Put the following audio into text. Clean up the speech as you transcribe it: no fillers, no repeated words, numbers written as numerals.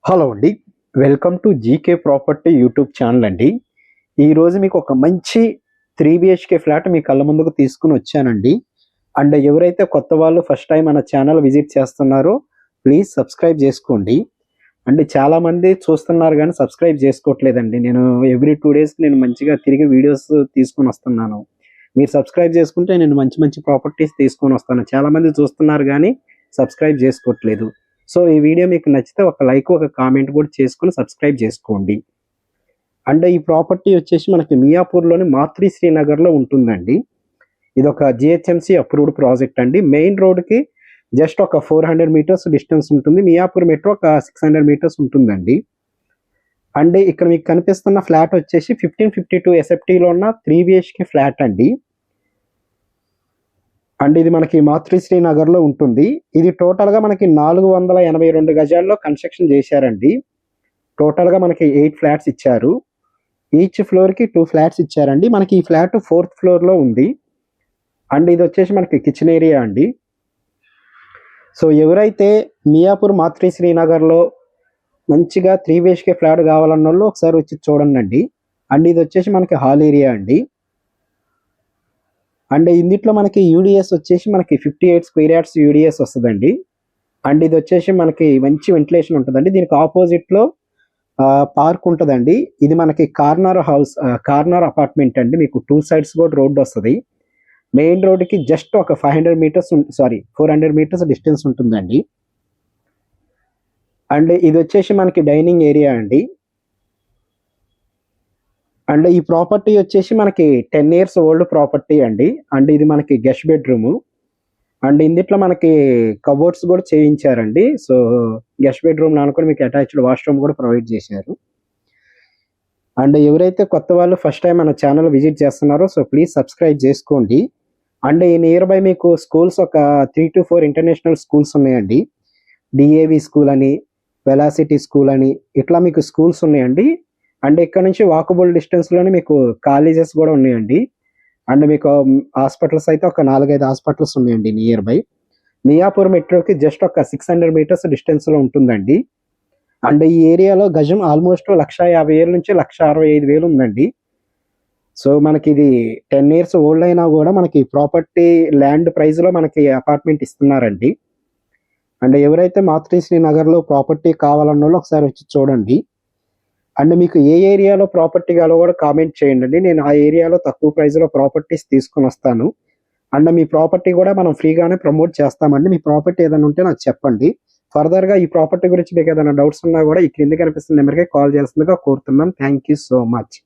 Hello అండి. Welcome to GK property YouTube channel అండి. ఈరోజు మీకు ఒక మంచి 3 బిహెచ్‌కే ఫ్లాట్ మీ కళ్ళ ముందుకు తీసుకొని వచ్చానండి. అండ్ ఎవరైతే కొత్త వాళ్ళు ఫస్ట్ టైం మన ఛానల్ విజిట్ చేస్తున్నారో ప్లీజ్ సబ్స్క్రైబ్ చేసుకోండి. అండ్ చాలామంది చూస్తున్నారు కానీ సబ్స్క్రైబ్ చేసుకోవట్లేదండి. నేను ఎవ్రీ 2 డేస్‌కి నేను మంచిగా తిరిగి వీడియోస్ తీసుకొని వస్తున్నాను. మీరు సబ్స్క్రైబ్ చేసుకుంటే నేను మంచి మంచి ప్రాపర్టీస్ తీసుకొని వస్తాను. చాలామంది చూస్తున్నారు కానీ సబ్స్క్రైబ్ చేసుకోవట్లేదు. సో ఈ వీడియో మీకు నచ్చితే ఒక లైక్ ఒక కామెంట్ కూడా చేసుకొని సబ్స్క్రైబ్ చేసుకోండి. అండ్ ఈ ప్రాపర్టీ వచ్చేసి మనకి మియాపూర్లోని మాతృ శ్రీనగర్లో ఉంటుందండి. ఇది ఒక జిహెచ్ఎంసి అప్రూవ్డ్ ప్రాజెక్ట్ అండి. మెయిన్ రోడ్కి జస్ట్ ఒక 400 మీటర్స్ డిస్టెన్స్ ఉంటుంది. మియాపూర్ మెట్రో ఒక 600 మీటర్స్ ఉంటుందండి. అండ్ ఇక్కడ మీకు కనిపిస్తున్న ఫ్లాట్ వచ్చేసి 1552 ఎస్ఎఫ్టీలో ఉన్న 3 బిహెచ్కే ఫ్లాట్ అండి. అండ్ ఇది మనకి మాతృ శ్రీనగర్లో ఉంటుంది. ఇది టోటల్గా మనకి 482 గజాల్లో కన్స్ట్రక్షన్ చేశారండి. టోటల్గా మనకి 8 ఫ్లాట్స్ ఇచ్చారు. ఈచ్ ఫ్లోర్కి 2 ఫ్లాట్స్ ఇచ్చారండి. మనకి ఈ ఫ్లాట్ 4th ఫ్లోర్లో ఉంది. అండ్ ఇది వచ్చేసి మనకి కిచెన్ ఏరియా అండి. సో ఎవరైతే మియాపూర్ మాతృ శ్రీనగర్లో మంచిగా 3 బిహెచ్కే ఫ్లాట్ కావాలన్న వాళ్ళు ఒకసారి వచ్చి చూడండి. అండ్ ఇది వచ్చేసి మనకి హాల్ ఏరియా అండి. అండ్ ఇందులో మనకి యూడిఎస్ వచ్చేసి మనకి 58 స్క్వేర్ యార్డ్స్ యూడిఎస్ వస్తుందండి. అండ్ ఇది వచ్చేసి మనకి మంచి వెంటిలేషన్ ఉంటుందండి. దీనికి ఆపోజిట్లో పార్క్ ఉంటుందండి. ఇది మనకి కార్నర్ అపార్ట్మెంట్ అండి. మీకు 2 సైడ్స్ కూడా రోడ్డు వస్తుంది. మెయిన్ రోడ్డుకి జస్ట్ ఒక 400 మీటర్స్ డిస్టెన్స్ ఉంటుందండి. అండ్ ఇది వచ్చేసి మనకి డైనింగ్ ఏరియా అండి. అండ్ ఈ ప్రాపర్టీ వచ్చేసి మనకి 10 ఇయర్స్ ఓల్డ్ ప్రాపర్టీ అండి. అండ్ ఇది మనకి గెస్ట్ బెడ్రూమ్. అండ్ ఇందులో మనకి కబోర్డ్స్ కూడా చేయించారండి. సో గెస్ట్ బెడ్రూమ్ అనుకుని మీకు అటాచ్డ్ వాష్రూమ్ కూడా ప్రొవైడ్ చేశారు. అండ్ ఎవరైతే కొత్త వాళ్ళు ఫస్ట్ టైం మన ఛానల్ విజిట్ చేస్తున్నారో సో ప్లీజ్ సబ్స్క్రైబ్ చేసుకోండి. అండ్ ఈ నియర్ బై మీకు స్కూల్స్ ఒక 3 to 4 ఇంటర్నేషనల్ స్కూల్స్ ఉన్నాయండి. డిఏవి స్కూల్ అని, వెలాసిటీ స్కూల్ అని ఇట్లా మీకు స్కూల్స్ ఉన్నాయండి. అండ్ ఇక్కడ నుంచి వాకబుల్ డిస్టెన్స్లోనే మీకు కాలేజెస్ కూడా ఉన్నాయండి. అండ్ మీకు హాస్పిటల్స్ అయితే ఒక 4-5 హాస్పిటల్స్ ఉన్నాయండి నియర్ బై. మియాపూర్ మెట్రోకి జస్ట్ ఒక 600 మీటర్స్ డిస్టెన్స్లో ఉంటుందండి. అండ్ ఈ ఏరియాలో గజం ఆల్మోస్ట్ 1,50,000 నుంచి 1,65,000 ఉందండి. సో మనకి ఇది 10 ఇయర్స్ ఓల్డ్ అయినా కూడా మనకి ప్రాపర్టీ ల్యాండ్ ప్రైస్లో మనకి అపార్ట్మెంట్ ఇస్తున్నారండి. అండ్ ఎవరైతే మాతృ శ్రీనగర్లో ప్రాపర్టీ కావాలన్న వాళ్ళు ఒకసారి వచ్చి చూడండి. అండ్ మీకు ఏ ఏరియాలో ప్రాపర్టీ కావాలో కూడా కామెంట్ చేయండి. నేను ఆ ఏరియాలో తక్కువ ప్రైస్లో ప్రాపర్టీస్ తీసుకొని వస్తాను. అండ్ మీ ప్రాపర్టీ కూడా మనం ఫ్రీగానే ప్రమోట్ చేస్తామండి. మీ ప్రాపర్టీ ఏదైనా ఉంటే నాకు చెప్పండి. ఫర్దర్గా ఈ ప్రాపర్టీ గురించి మీకు ఏదైనా డౌట్స్ ఉన్నా కూడా ఈ క్రింద కనిపిస్తున్న నెంబర్కి కాల్ చేయాల్సిందిగా కోరుతున్నాం. Thank you so much.